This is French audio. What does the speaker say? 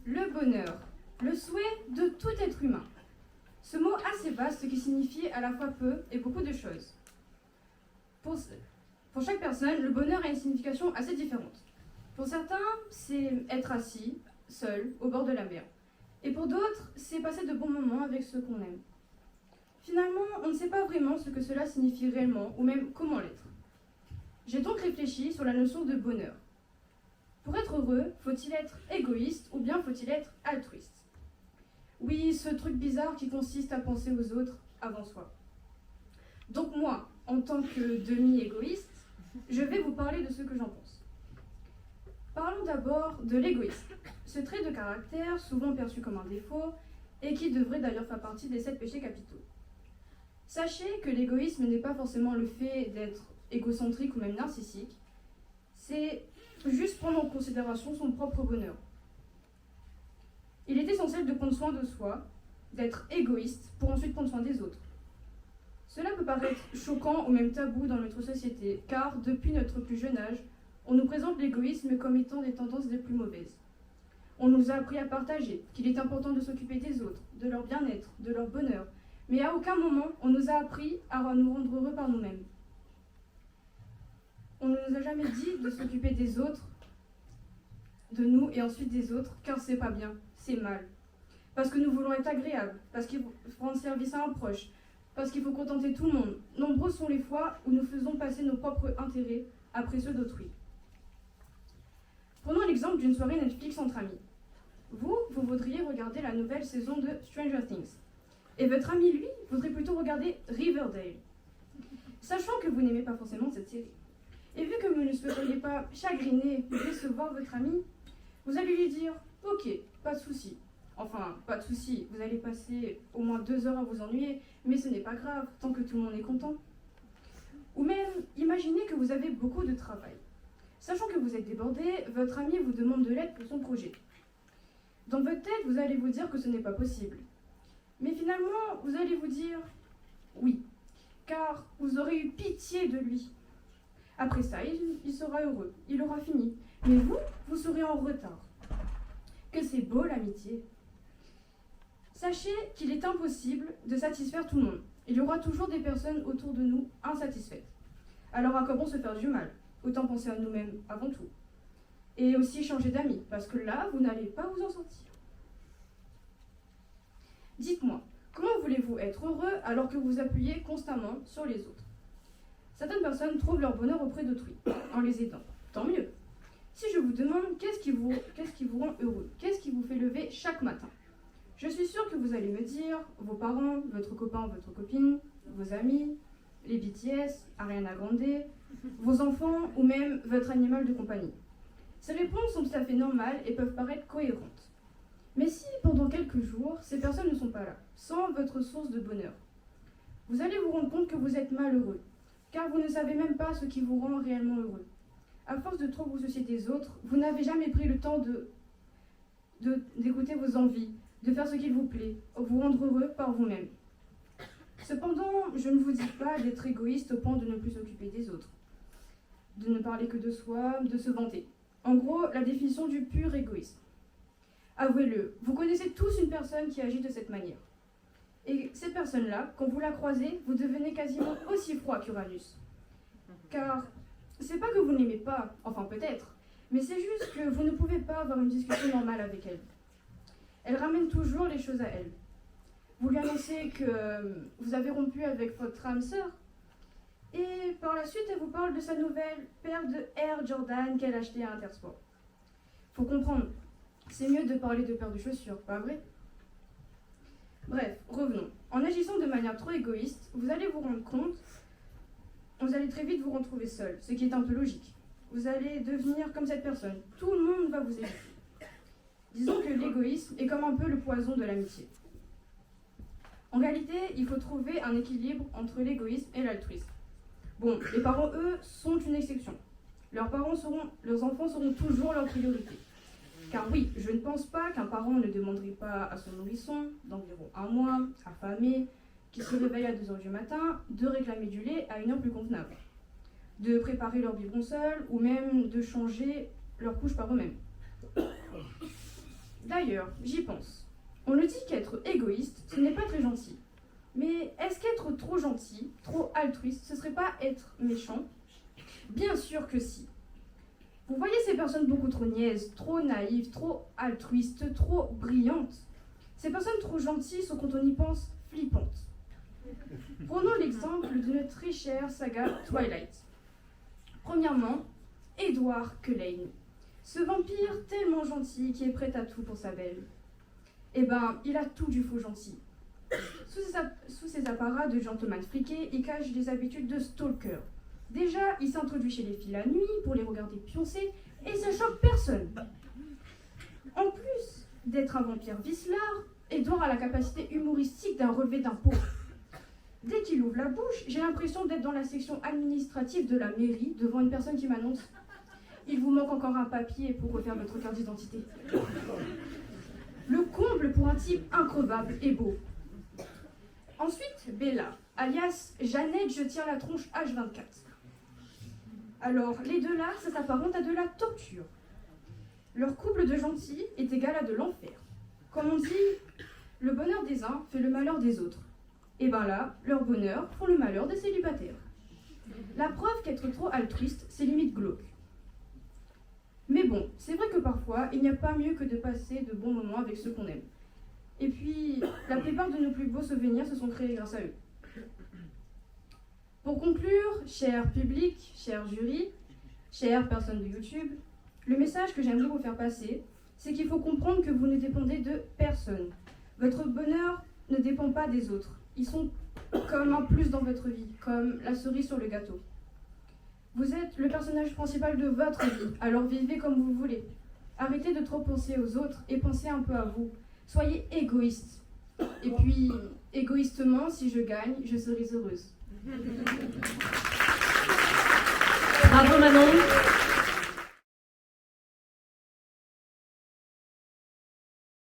le bonheur, le souhait de tout être humain. Ce mot assez vaste qui signifie à la fois peu et beaucoup de choses. Pour chaque personne, le bonheur a une signification assez différente. Pour certains, c'est être assis, seul, au bord de la mer. Et pour d'autres, c'est passer de bons moments avec ceux qu'on aime. Finalement, on ne sait pas vraiment ce que cela signifie réellement, ou même comment l'être. J'ai donc réfléchi sur la notion de bonheur. Pour être heureux, faut-il être égoïste ou bien faut-il être altruiste? Oui, ce truc bizarre qui consiste à penser aux autres avant soi. Donc moi, en tant que demi-égoïste, je vais vous parler de ce que j'en pense. Parlons d'abord de l'égoïsme, ce trait de caractère souvent perçu comme un défaut et qui devrait d'ailleurs faire partie des 7 péchés capitaux. Sachez que l'égoïsme n'est pas forcément le fait d'être égocentrique ou même narcissique, c'est juste prendre en considération son propre bonheur. Il est essentiel de prendre soin de soi, d'être égoïste pour ensuite prendre soin des autres. Cela peut paraître choquant ou même tabou dans notre société, car depuis notre plus jeune âge, on nous présente l'égoïsme comme étant des tendances les plus mauvaises. On nous a appris à partager, qu'il est important de s'occuper des autres, de leur bien-être, de leur bonheur, mais à aucun moment on nous a appris à nous rendre heureux par nous-mêmes. On ne nous a jamais dit de s'occuper des autres, de nous et ensuite des autres, car c'est pas bien, c'est mal. Parce que nous voulons être agréables, parce qu'il faut rendre service à un proche, parce qu'il faut contenter tout le monde. Nombreuses sont les fois où nous faisons passer nos propres intérêts après ceux d'autrui. Prenons l'exemple d'une soirée Netflix entre amis. Vous voudriez regarder la nouvelle saison de Stranger Things. Et votre ami, lui, voudrait plutôt regarder Riverdale. Sachant que vous n'aimez pas forcément cette série. Et vu que vous ne souhaiteriez pas chagriner ou décevoir votre ami, vous allez lui dire « Ok, pas de souci. Enfin, pas de souci, vous allez passer au moins 2 heures à vous ennuyer, mais ce n'est pas grave, tant que tout le monde est content. » Ou même, imaginez que vous avez beaucoup de travail. Sachant que vous êtes débordé, votre ami vous demande de l'aide pour son projet. Dans votre tête, vous allez vous dire que ce n'est pas possible. Mais finalement, vous allez vous dire oui, car vous aurez eu pitié de lui. Après ça, il sera heureux, il aura fini. Mais vous serez en retard. Que c'est beau l'amitié. Sachez qu'il est impossible de satisfaire tout le monde. Il y aura toujours des personnes autour de nous insatisfaites. Alors à quoi bon se faire du mal? Autant penser à nous-mêmes avant tout. Et aussi changer d'amis, parce que là, vous n'allez pas vous en sortir. Dites-moi, comment voulez-vous être heureux alors que vous appuyez constamment sur les autres? Certaines personnes trouvent leur bonheur auprès d'autrui, en les aidant. Tant mieux. Si je vous demande qu'est-ce qui vous rend heureux, qu'est-ce qui vous fait lever chaque matin, je suis sûre que vous allez me dire vos parents, votre copain, votre copine, vos amis, les BTS, Ariana Grande, vos enfants ou même votre animal de compagnie. Ces réponses sont tout à fait normales et peuvent paraître cohérentes. Mais si, pendant quelques jours, ces personnes ne sont pas là, sans votre source de bonheur, vous allez vous rendre compte que vous êtes malheureux, car vous ne savez même pas ce qui vous rend réellement heureux. À force de trop vous soucier des autres, vous n'avez jamais pris le temps d'écouter vos envies, de faire ce qu'il vous plaît, vous rendre heureux par vous-même. Cependant, je ne vous dis pas d'être égoïste au point de ne plus s'occuper des autres, de ne parler que de soi, de se vanter. En gros, la définition du pur égoïsme. Avouez-le, vous connaissez tous une personne qui agit de cette manière. Et cette personne-là, quand vous la croisez, vous devenez quasiment aussi froid qu'Uranus. Car c'est pas que vous n'aimez pas, enfin peut-être, mais c'est juste que vous ne pouvez pas avoir une discussion normale avec elle. Elle ramène toujours les choses à elle. Vous lui annoncez que vous avez rompu avec votre âme sœur, et par la suite, elle vous parle de sa nouvelle paire de Air Jordan qu'elle a achetée à Intersport. Faut comprendre, c'est mieux de parler de paire de chaussures, pas vrai? Bref, revenons. En agissant de manière trop égoïste, vous allez vous rendre compte, vous allez très vite vous retrouver seul, ce qui est un peu logique. Vous allez devenir comme cette personne. Tout le monde va vous aider. Disons que l'égoïsme est comme un peu le poison de l'amitié. En réalité, il faut trouver un équilibre entre l'égoïsme et l'altruisme. Bon, les parents, eux, sont une exception. Leurs enfants seront toujours leur priorité. Car oui, je ne pense pas qu'un parent ne demanderait pas à son nourrisson, d'environ 1 mois, affamé, qui se réveille à 2 heures du matin, de réclamer du lait à une heure plus convenable, de préparer leur biberon seul ou même de changer leur couche par eux-mêmes. D'ailleurs, j'y pense. On nous dit qu'être égoïste, ce n'est pas très gentil. Mais est-ce qu'être trop gentil, trop altruiste, ce serait pas être méchant? Bien sûr que si. Vous voyez ces personnes beaucoup trop niaises, trop naïves, trop altruistes, trop brillantes. Ces personnes trop gentilles sont, quand on y pense, flippantes. Prenons l'exemple de notre très chère saga Twilight. Premièrement, Edward Cullen, ce vampire tellement gentil qui est prêt à tout pour sa belle. Eh ben, il a tout du faux gentil. Sous ses apparats de gentleman fliqué, il cache des habitudes de stalker. Déjà, il s'introduit chez les filles la nuit pour les regarder pioncer et ça choque personne. En plus d'être un vampire vicelard, Edward a la capacité humoristique d'un relevé d'impôt. Dès qu'il ouvre la bouche, j'ai l'impression d'être dans la section administrative de la mairie devant une personne qui m'annonce « Il vous manque encore un papier pour refaire votre carte d'identité. » Le comble pour un type increvable et beau. Ensuite, Bella, alias Jeannette, je tire la tronche H24. Alors, les deux là, ça s'apparente à de la torture. Leur couple de gentils est égal à de l'enfer. Comme on dit, le bonheur des uns fait le malheur des autres. Et ben là, leur bonheur font le malheur des célibataires. La preuve qu'être trop altruiste, c'est limite glauque. Mais bon, c'est vrai que parfois, il n'y a pas mieux que de passer de bons moments avec ceux qu'on aime. Et puis, la plupart de nos plus beaux souvenirs se sont créés grâce à eux. Pour conclure, cher public, cher jury, chères personnes de YouTube, le message que j'aimerais vous faire passer, c'est qu'il faut comprendre que vous ne dépendez de personne. Votre bonheur ne dépend pas des autres. Ils sont comme un plus dans votre vie, comme la cerise sur le gâteau. Vous êtes le personnage principal de votre vie, alors vivez comme vous voulez. Arrêtez de trop penser aux autres et pensez un peu à vous. Soyez égoïste. Et puis, égoïstement, si je gagne, je serai heureuse. Bravo Manon.